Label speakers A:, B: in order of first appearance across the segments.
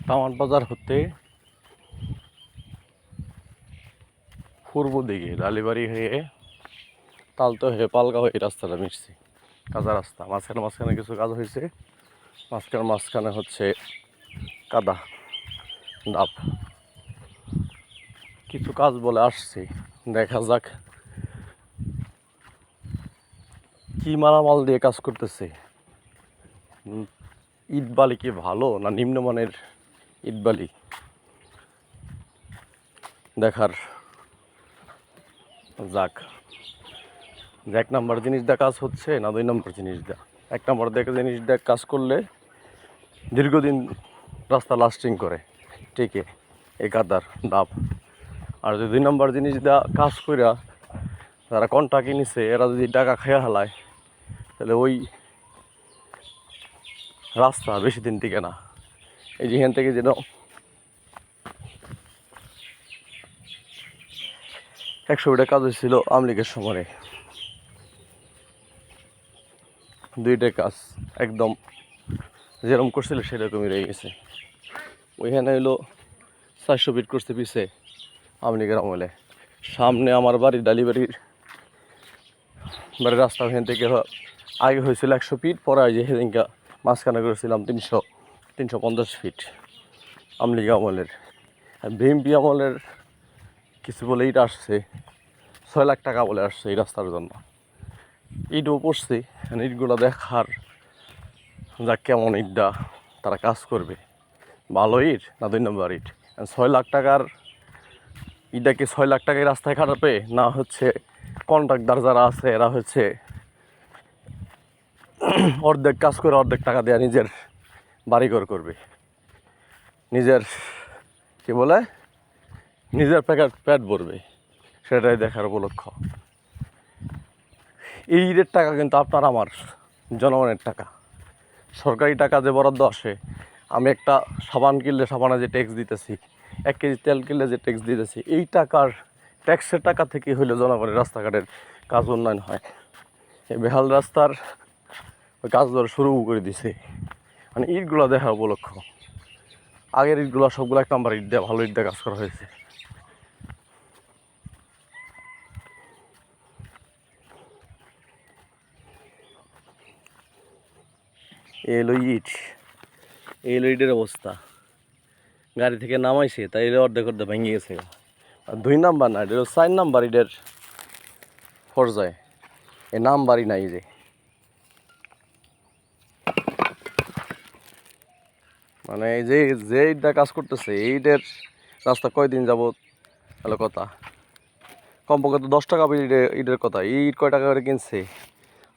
A: কামান বাজার হতে পূর্ব দিকে ডালিবাড়ি হয়ে তালতো হয়ে পালগা হয়ে রাস্তাটা মিশছি। কাঁচা রাস্তা, মাঝখানে কিছু কাজ হয়েছে, মাঝখানে হচ্ছে কাদা ডাব। কিছু কাজ বলে আসছি, দেখা যাক কি মালামাল দিয়ে কাজ করতেছে। ইট বালি কি ভালো না নিম্নমানের ইট বালি দেখার যাক। এক নাম্বার জিনিস দিয়ে কাজ হচ্ছে না 2 নম্বর জিনিস দেয়া। 1 নম্বর দেখে জিনিস দিয়ে কাজ করলে দীর্ঘদিন রাস্তা লাস্টিং করে, ঠিকই এই কাদার ডাব। আর যদি 2 নম্বর জিনিস দেওয়া কাজ কইরা যারা কন্ট্রাক্ট নিছে এরা যদি টাকা খেয়ে হালায় তাহলে ওই রাস্তা বেশি দিন টিকে না। এই যেখান থেকে যেন 100 ফিটের কাজ হয়েছিল আওয়ামী লীগের সময়, 2টা কাজ একদম যেরকম করছিল সেরকমই রয়ে গেছে। ওইখানে হইলো 400 ফিট করছে পিছে আওয়ামী লীগের আমলে। সামনে আমার বাড়ি ডালিবাড়ির বাড়ির রাস্তা, ওইখান থেকে আগে হয়েছিল 100 ফিট, পরে যে সেদিনকা মাঝখানে করেছিলাম 350 ফিট আওয়ামী লীগ আমলের। আর বিএনপি আমলের কিছু বলে ইট আসছে 6 লাখ টাকা বলে আসছে এই রাস্তার জন্য। ইটও পড়ছে, ইটগুলো দেখার যা কেমন ইটটা তারা কাজ করবে, ভালো ইট না 2 নম্বর ইট। 6 লাখ টাকার ইটাকে 6 লাখ টাকায় রাস্তায় খাটাবে না হচ্ছে কন্ট্রাক্টর যারা আছে এরা হচ্ছে অর্ধেক কাজ করে অর্ধেক টাকা দেওয়া নিজের বাড়িঘর করবে, নিজের কি বলে নিজের পেট ভরবে, সেটাই দেখার উপলক্ষ। এই ইটের টাকা কিন্তু আপনার আমার জনগণের টাকা, সরকারি টাকা যে বরাদ্দ আসে। আমি একটা সাবান কিনলে সাবানে যে ট্যাক্স দিতেছি, 1 কেজি তেল কিনলে যে ট্যাক্স দিতেছি, এই টাকার ট্যাক্সের টাকা থেকে হইলে জনগণের রাস্তাঘাটের কাজ উন্নয়ন হয়। এই বেহাল রাস্তার ওই কাজ ধরে শুরু করে দিছে, মানে ইটগুলো দেখার উপলক্ষ। আগের ইটগুলো সবগুলো 1 নম্বর ইট দেওয়া, ভালো ইট দিয়ে কাজ করা হয়েছে। এলো ইটের অবস্থা, গাড়ি থেকে নামাইছে তাই অর্ধেক ভেঙে গেছে। আর 2 নাম্বার না, এটা 4 নাম্বার ইটের পর্যায়ে, এই নাম্বারই নাই। যে মানে এই যে ইটটা কাজ করতেছে এইটার রাস্তা কয়দিন যাবত তাহলে কথা, কমপক্ষে তো 10 টাকা ইটের কথা। এই ইট কয় টাকা করে কিনছে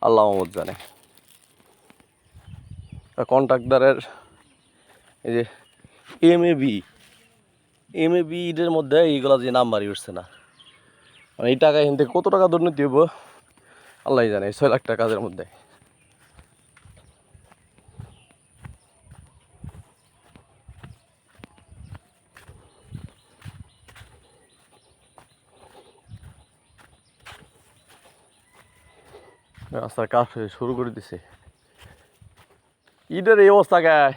A: আল্লাহ মাহমুদ জানে। কন্ট্রাক্টরের এই যে এমএবি ইটের মধ্যে এইগুলা যে নাম্বারই উঠছে না, মানে এই টাকা এখান থেকে কত টাকা দুর্নীতি হইব আল্লাহ জানে। 6 লাখ টাকা কাজের মধ্যে রাস্তার কাজ শুরু করে দিছে। ইটের এই অবস্থা গায়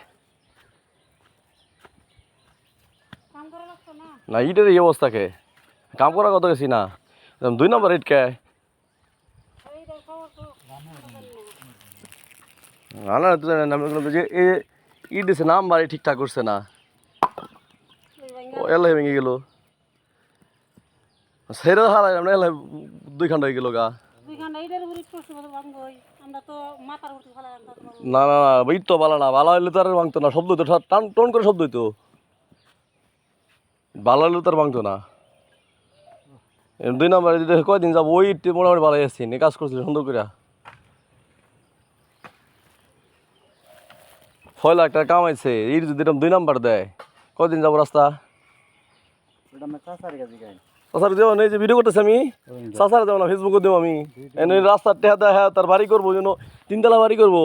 A: না, ইটের এই অবস্থা কে কাম করা কত গেছি না 2 নম্বর ইট কে না যে ইট দিছে নাম্বার ঠিকঠাক করছে না, ও এলাই ভেঙে গেল। সেটা হারাই আমরা এলাই 2 ঘন্টা হয়ে গেল গা। না না না ইট তো ভালো না, ভালো হইলে তো আর ভাঙতো না, শব্দ তো টান টন করে শব্দ হইতো, ভালো হইলে তো আর ভাঙতো না। 2 নম্বরে যদি কয়দিন যাবো ওই ইট মোটামুটি ভালো আসছি কাজ করছিল সুন্দর করে। 6 লাখ টাকা কামাইছে, ইট যদি 2 নম্বর দেয় কয়দিন যাবো রাস্তা। চাষার দেবো এই যে ভিডিও করতেছি আমি, চাষার দেবো না ফেসবুকে দেবো আমি। এনে রাস্তার টেহা দেয়, হ্যাঁ তার বাড়ি করবো যেন 3 তলা বাড়ি করবো,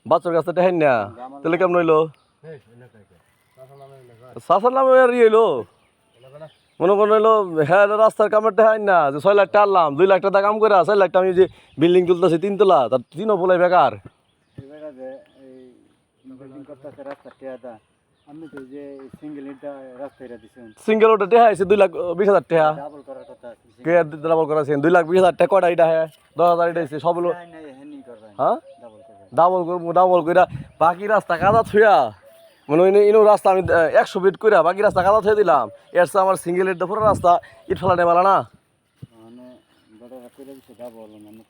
A: বাচ্চার কাছে টেহাই না তাহলে কেমন হইলো। চাষার নামে আর হইলো মনে করেন হইলো, হ্যাঁ রাস্তার কামের টেহাই না যে 6 লাখ টাকা আনলাম, 2 লাখ টাকা কাম করে 6 লাখ টাকা আমি যে বিল্ডিং তুলতেছি 3 তলা, তার 3ও বলে বেকার।
B: আমি তো যে সিঙ্গেল এটা রাস্তায় দিছেন
A: সিঙ্গেল ওটা টেহা আছে 2,20,000 টাকা
B: ডাবল করার কথা আছে
A: কে ডাবল করা আছে 2,20,000 টাকা কয়টা এটা হ্যাঁ 10,000 এটা আছে সবগুলো
B: নাই নাই হেনি করবেন
A: হ্যাঁ
B: ডাবল করবেন
A: ডাবল করবো ডাবল কইরা বাকি রাস্তা কাদা থুয়া মানে ইনো রাস্তা আমি 100 ফিট কইরা বাকি রাস্তা কাদা থুয়ে দিলাম এর চেয়ে আমার সিঙ্গেল এর পুরো রাস্তা ইট ফেলা নেই না
B: মানে বড় করে দিছে ডাবল মানে